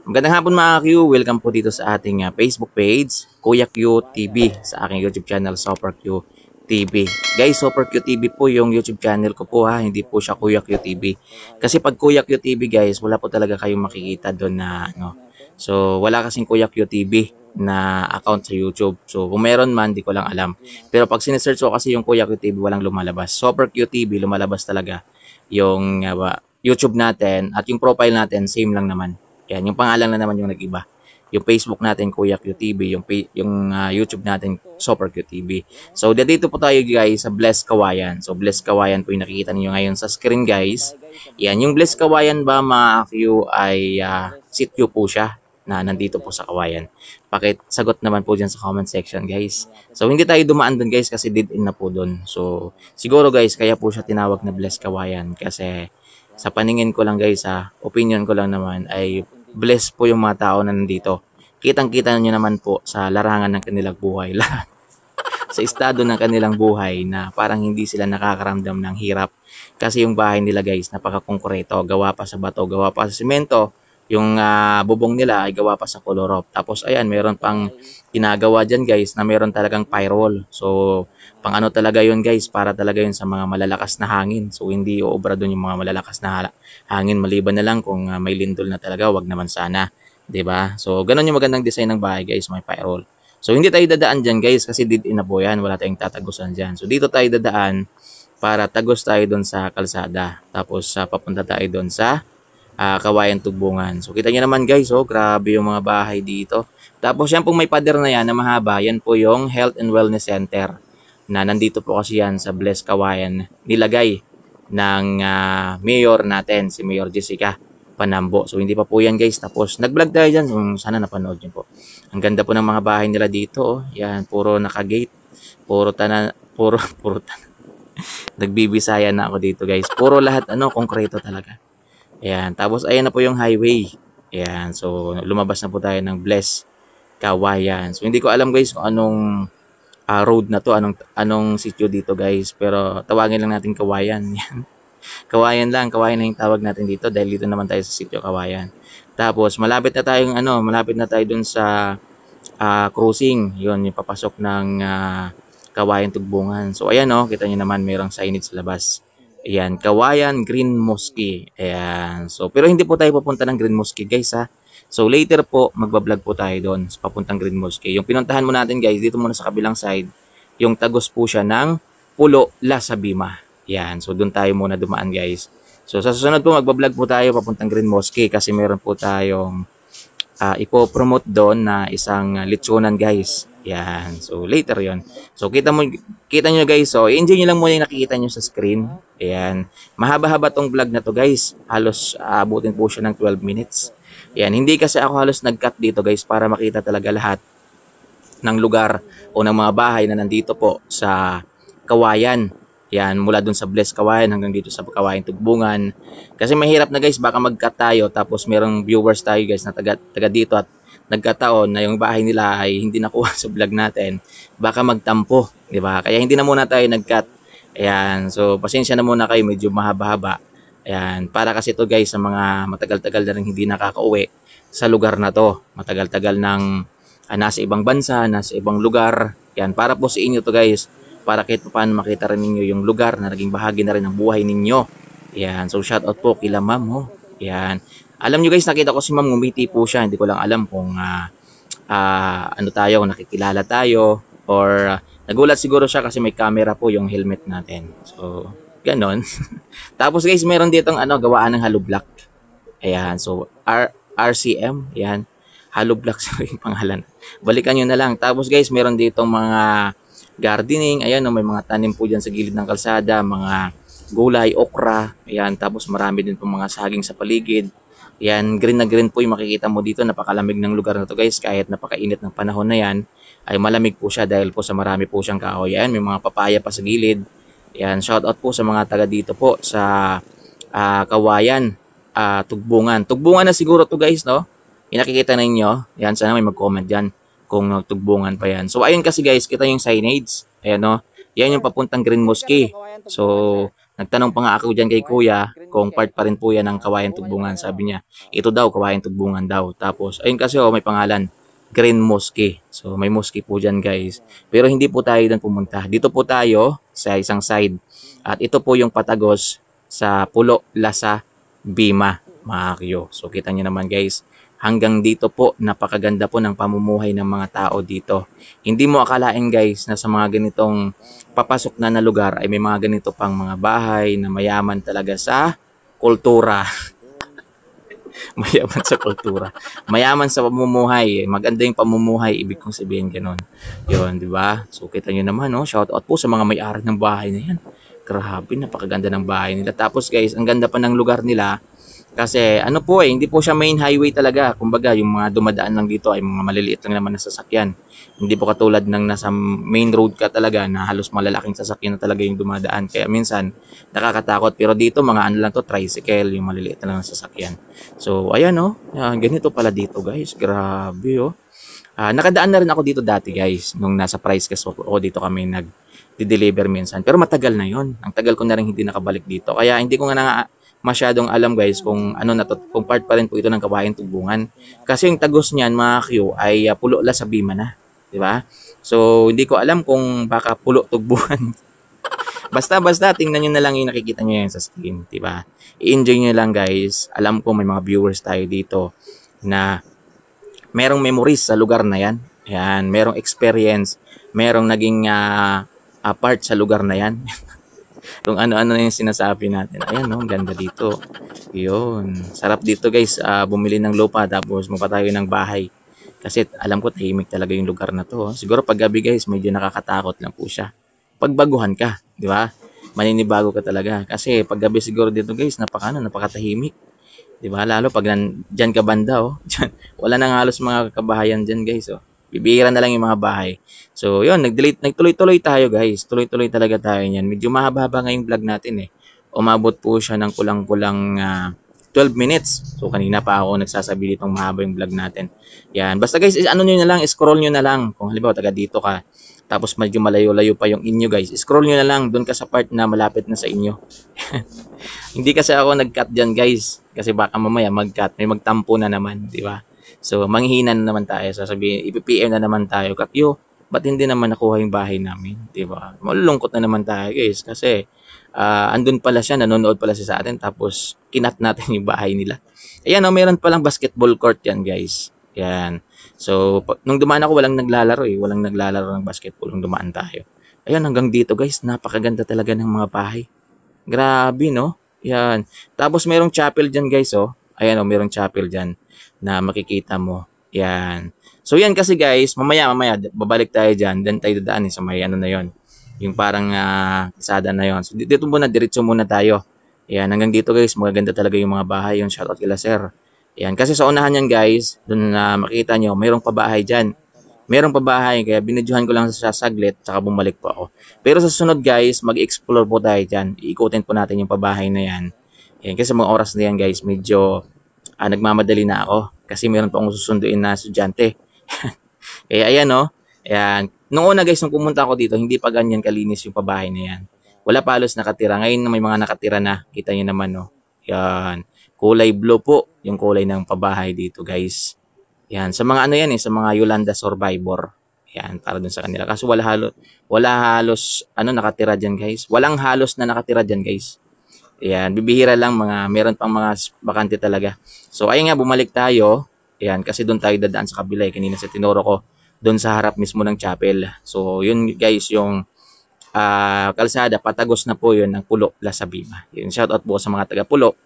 Magandang hapon mga Q, welcome po dito sa ating Facebook page, Kuya Q TV, sa aking YouTube channel, Super Q TV. Guys, Super Q TV po yung YouTube channel ko po ha, hindi po siya Kuya Q TV. Kasi pag Kuya Q TV guys, wala po talaga kayong makikita doon na ano. So, wala kasing Kuya Q TV na account sa YouTube. So, kung meron man, di ko lang alam. Pero pag sinesearch ko kasi yung Kuya Q TV, walang lumalabas. Super Q TV, lumalabas talaga yung YouTube natin at yung profile natin, same lang naman. Yan, yung pangalan na naman yung nag-iba. Yung Facebook natin, Kuya QTV, yung YouTube natin, Super QTV. So, dito po tayo guys sa Bless Kawayan. So, Bless Kawayan po yung nakikita niyo ngayon sa screen guys. Yan, yung Bless Kawayan ba mga Q ay sityo po siya na nandito po sa Kawayan. Sagot naman po dyan sa comment section guys. So, hindi tayo dumaan dun guys kasi dead end na po dun. So, siguro guys, kaya po siya tinawag na Bless Kawayan kasi sa paningin ko lang guys opinion ko lang naman ay blessed po yung mga tao na nandito. Kitang-kita nyo naman po sa larangan ng kanilang buhay. Sa estado ng kanilang buhay na parang hindi sila nakakaramdam ng hirap. Kasi yung bahay nila guys, napaka-konkreto. Gawa pa sa bato, gawa pa sa simento. Yung bubong nila ay gawa pa sa kolorop. Tapos ayan, meron pang ginagawa dyan guys na meron talagang firewall. So, pang ano talaga yun guys, para talaga yun sa mga malalakas na hangin. So, hindi uobra doon yung mga malalakas na hangin. Maliban na lang kung may lindol na talaga, wag naman sana. 'Di ba? So, ganun yung magandang design ng bahay guys, may firewall. So, hindi tayo dadaan dyan guys kasi dead end na po yan. Wala tayong tatagusan dyan. So, dito tayo dadaan para tagos tayo doon sa kalsada. Tapos, papunta tayo doon sa Kawayan Tugbungan. So, kita nyo naman guys, oh, grabe yung mga bahay dito. Tapos, yan pong may pader na yan na mahaba. Yan po yung Health and Wellness Center na nandito po kasi yan sa Bless Kawayan. Nilagay ng mayor natin, si Mayor Jessica Panambo. So, hindi pa po yan guys. Tapos, nag-vlog tayo dyan. So, sana napanood nyo po. Ang ganda po ng mga bahay nila dito. Oh. Yan, puro naka-gate. Puro nagbibisaya na ako dito guys. Puro lahat, konkreto talaga. Ayan, tapos ayan na po yung highway. Ayan, so lumabas na po tayo ng Bless Kawayan. So, hindi ko alam guys kung anong road na to, anong sitio dito guys. Pero tawagin lang natin Kawayan. Yan. Kawayan na yung tawag natin dito dahil dito naman tayo sa sitio Kawayan. Tapos malapit na tayo dun sa cruising. Yun, yung papasok ng Kawayan Tugbungan. So ayan kita nyo naman mayroong signage sa labas. Ayan, Kawayan Green Mosque. Ayan. So, pero hindi po tayo papunta ng Green Mosque guys ha. So, later po, magbablog po tayo doon sa papuntang Green Mosque. Yung pinuntahan mo natin guys, dito muna sa kabilang side, yung tagos po siya ng Pulo Lasabima. Ayan. So, doon tayo muna dumaan guys. So, sa susunod po, magbablog po tayo papuntang Green Mosque kasi meron po tayong ipo-promote doon na isang litsunan guys. Yan. So, later yon. So, kita nyo guys. So, enjoy nyo lang muna yung nakikita nyo sa screen. Ayan. Mahaba-haba tong vlog na to guys. Halos abutin po siya ng 12 minutes. Ayan. Hindi kasi ako halos nag-cut dito guys para makita talaga lahat ng lugar o ng mga bahay na nandito po sa Kawayan. Yan, mula dun sa Bless Kawayan hanggang dito sa Kawayan Tugbungan. Kasi mahirap na guys, baka mag-cut tayo tapos merong viewers tayo guys na taga dito at nagkataon na yung bahay nila ay hindi nakuha sa vlog natin. Baka magtampo, di ba? Kaya hindi na muna tayo nag-cut. Ayan, so pasensya na muna kayo, medyo mahaba-haba. Ayan, para kasi to guys sa mga matagal-tagal na rin hindi nakakauwi sa lugar na to. Matagal-tagal ng nasa ibang bansa, nasa ibang lugar. Yan, para po sa inyo to guys. Para kahit paano makita rin ninyo yung lugar na naging bahagi na rin ng buhay ninyo. Yan, so shout out po kila ma'am. Oh. Yan. Alam nyo guys, nakita ko si ma'am, ngumiti po siya. Hindi ko lang alam kung tayo, nakikilala tayo. Or nagulat siguro siya kasi may camera po yung helmet natin. So, ganon. Tapos guys, meron ditong gawaan ng hollow block. Ayan, so RCM. Yan. Hollow block sa yung pangalan. Balikan nyo na lang. Tapos guys, meron ditong mga gardening, ayan may mga tanim po dyan sa gilid ng kalsada, mga gulay, okra, ayan, tapos marami din po mga saging sa paligid, ayan, green na green po yung makikita mo dito, napakalamig ng lugar na to guys, kahit napakainit ng panahon na yan, ay malamig po siya dahil po sa marami po siyang kahoy, ayan, may mga papaya pa sa gilid, ayan, shout out po sa mga taga dito po sa Kawayan, Tugbungan na siguro to guys, no, yung nakikita ninyo, ayan, sana may mag-comment dyan kung Tugbungan pa yan. So, ayun kasi guys, kita yung signage. Ayan, no? Yan yung papuntang Green Mosque. So, Nagtanong pa nga ako dyan kay kuya kung part pa rin po yan ng Kawayan Tugbungan. Sabi niya, ito daw, Kawayan Tugbungan daw. Tapos, ayun kasi may pangalan, Green Mosque. So, may mosque po dyan guys. Pero hindi po tayo doon pumunta. Dito po tayo sa isang side. At ito po yung patagos sa Pulo Lasa Bima, mga Kyo. So, kita niyo naman guys. Hanggang dito po, napakaganda po ng pamumuhay ng mga tao dito. Hindi mo akalain guys na sa mga ganitong papasok na lugar ay may mga ganito pang mga bahay na mayaman talaga sa kultura. Mayaman sa kultura. Mayaman sa pamumuhay. Maganda yung pamumuhay. Ibig kong sabihin ganun. Yun, di ba? So, kita nyo naman, no? Shout out po sa mga may-ari ng bahay na yan. Grabe, napakaganda ng bahay nila. Tapos guys, ang ganda pa ng lugar nila. Kasi ano po hindi po siya main highway talaga. Kumbaga, yung mga dumadaan lang dito ay mga maliliit lang naman na sasakyan. Hindi po katulad ng nasa main road ka talaga na halos malalaking sasakyan na talaga yung dumadaan. Kaya minsan, nakakatakot. Pero dito, mga ano lang to, tricycle, yung maliliit na lang na sasakyan. So, ayan ganito pala dito guys. Grabe nakadaan na rin ako dito dati guys. Nung nasa price cash ako dito kami nag-deliver minsan. Pero matagal na yon. Ang tagal ko na rin hindi nakabalik dito. Kaya hindi ko nga masyadong alam guys kung ano na to, kung part pa rin po ito ng Kawayan Tugbungan. Kasi yung tagos niyan mga Q ay Pulo Lasa Bima na, di ba? So hindi ko alam kung baka Pulo Tugbungan. basta tingnan niyo na lang yung nakikita niyo yan sa screen, di ba? I-enjoy niyo lang guys. Alam ko may mga viewers tayo dito na merong memories sa lugar na yan. Yan, merong experience, merong naging part sa lugar na yan. Kung ano-ano yung sinasabi natin. Ayan ang ganda dito. Yun. Sarap dito guys, bumili ng lupa tapos magpatayo ng bahay. Kasi alam ko tahimik talaga yung lugar na to. Siguro pag gabi guys, medyo nakakatakot lang po siya. Pagbaguhan ka, di ba? Maninibago ka talaga. Kasi pag gabi siguro dito guys, napakatahimik. Di ba? Lalo pag dyan ka banda, dyan, wala nang halos mga kabahayan dyan guys, Bibihira na lang yung mga bahay. So, yun, nagtuloy-tuloy tayo guys. Tuloy-tuloy talaga tayo niyan. Medyo mahaba-haba nga yung vlog natin Umabot po siya ng kulang-kulang 12 minutes. So, kanina pa ako nagsasabi ditong mahaba yung vlog natin. Yan. Basta guys, ano nyo na lang, scroll nyo na lang. Kung halimbawa, taga dito ka, tapos medyo malayo-layo pa yung inyo guys, scroll nyo na lang. Doon ka sa part na malapit na sa inyo. Hindi kasi ako nag-cut dyan guys. Kasi baka mamaya mag-cut. May magtampo na naman, di ba? So, manghihina na naman tayo. Sasabihin, ipipm na naman tayo. Kakyo, ba't hindi naman nakuha yung bahay namin? Diba? Malulungkot na naman tayo guys. Kasi, andun pala siya, nanonood pala siya sa atin. Tapos, kinat natin yung bahay nila. Ayan meron palang basketball court yan guys. Yan. So, nung dumaan ako, walang naglalaro Walang naglalaro ng basketball nung dumaan tayo. Ayan, hanggang dito guys, napakaganda talaga ng mga bahay. Grabe, no? Yan. Tapos, merong chapel dyan guys, Ayan, merong chapel dyan na makikita mo. Yan. So yan kasi guys, mamaya babalik tayo diyan, then tayo dadaan sa may ano na yon. Yung parang kalsada na yon. So dito muna, diretso muna tayo. Yan, hanggang dito guys, magaganda talaga yung mga bahay, yung shoutout kila sir. Yan, kasi sa unahan yan guys, doon na makita nyo, mayroong pabahay diyan. Mayroong pabahay, kaya binidyohan ko lang sa saglit, saka bumalik po ako. Pero sa sunod guys, mag-explore po tayo diyan. Iikutin po natin yung pabahay na yan. Yan, kasi mga oras na yan guys, medyo nagmamadali na ako. Kasi meron pa akong susunduin na estudyante. Kaya ayan Ayan. Noong una guys, nung pumunta ako dito, hindi pa ganyan kalinis yung pabahay na yan. Wala pa halos nakatira. Ngayon may mga nakatira na. Kita nyo naman Yan. Kulay blue po yung kulay ng pabahay dito guys. Yan. Sa mga yan sa mga Yolanda Survivor. Yan. Para dun sa kanila. Kasi wala halos nakatira dyan guys. Walang halos na nakatira dyan guys. Ayan, bibihira lang meron pang mga bakante talaga. So, ayun nga, bumalik tayo. Ayan, kasi doon tayo dadaan sa kabila. Kanina sa tinuro ko, doon sa harap mismo ng chapel. So, yun guys, yung kalsada, patagos na po yun ng Pulo Lasa Bima. Yun, shoutout po sa mga taga Pulo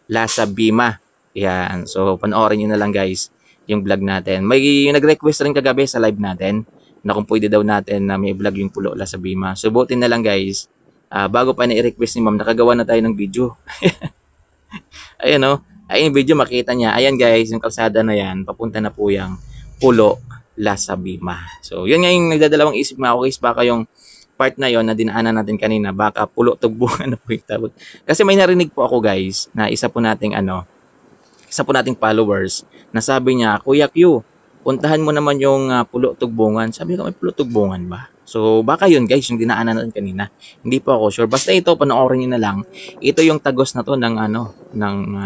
Lasa Bima. Ayan, so panoorin nyo na lang guys yung vlog natin. May nag-request rin kagabi sa live natin na kung pwede daw natin na may vlog yung Pulo Lasa Bima. Subutin na lang guys. Bago pa na-request ni ma'am, nakagawa na tayo ng video. Ayan ayun yung video, makita niya. Ayan guys, yung kalsada na yan, papunta na po yung Pulo Lasa Bima. So, yun nga yung nagdadalawang isip mga guys, baka yung part na yon na dinaanan natin kanina, baka Pulo Tugbungan na po yung tawag. Kasi may narinig po ako guys, na isa po nating followers, na sabi niya, Kuya Q, puntahan mo naman yung Pulo Tugbungan. Sabi ko, may Pulo Tugbungan ba? So baka yun guys, yung dinaanan natin kanina. Hindi po ako sure. Basta ito, panoorin niyo na lang. Ito yung tagos na to ng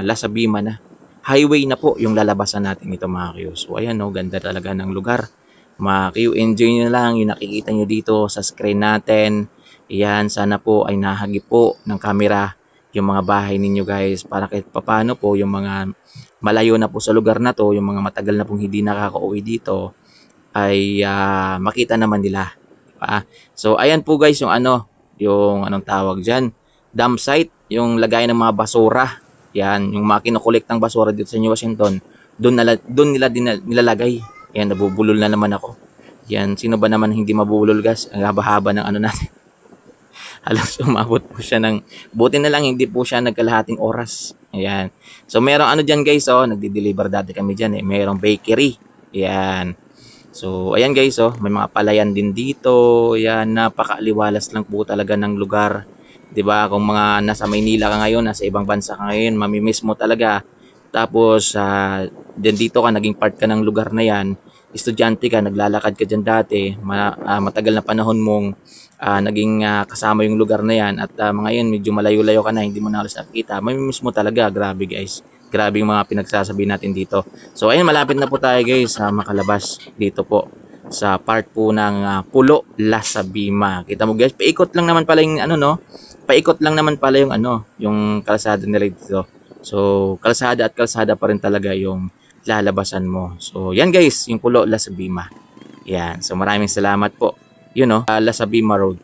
Lasabima na. Highway na po yung lalabasan natin ito mga Q. So ayan no, ganda talaga ng lugar. Mga Q, enjoy nyo na lang yung nakikita nyo dito sa screen natin. Yan, sana po ay nahagip po ng camera yung mga bahay ninyo guys para kahit papano po yung mga malayo na po sa lugar na to, yung mga matagal na pong hindi nakaka-uwi dito ay makita naman nila. Diba? So ayan po guys yung yung anong tawag dyan, dump site, yung lagay ng mga basura. Yan, yung mga kinukolektang basura dito sa New Washington, doon nila nilalagay. Yan, nabubulol na naman ako. Yan, sino ba naman hindi mabubulol guys? Ang haba-haba ng natin. Halos umabot po siya ng, buti na lang hindi po siya nagkalahating oras. Ayan. So merong dyan guys, nagdi-deliver dati kami dyan eh. Merong bakery. Ayan. So ayan guys, may mga palayan din dito. Ayan, napakaaliwalas lang po talaga ng lugar. 'Di ba? Kung mga nasa Maynila ka ngayon, nasa ibang bansa ka ngayon, mamimiss mo talaga. Tapos dito ka, naging part ka ng lugar na yan. Estudyante ka, naglalakad ka dyan dati, matagal na panahon mong naging kasama yung lugar na yan at ngayon medyo malayo-layo ka na, hindi mo na halos nakikita, mamimiss mo talaga. Grabe guys, grabe yung mga pinagsasabi natin dito. So ayun, malapit na po tayo guys sa makalabas dito po sa part po ng Pulo Lasabima. Kita mo guys, paikot lang naman pala yung paikot lang naman pala yung yung kalsada nila dito. So kalsada at kalsada pa rin talaga yung lalabasan mo. So yan guys, yung Pulo Lasabima. Yan. So maraming salamat po. Lasabima Road.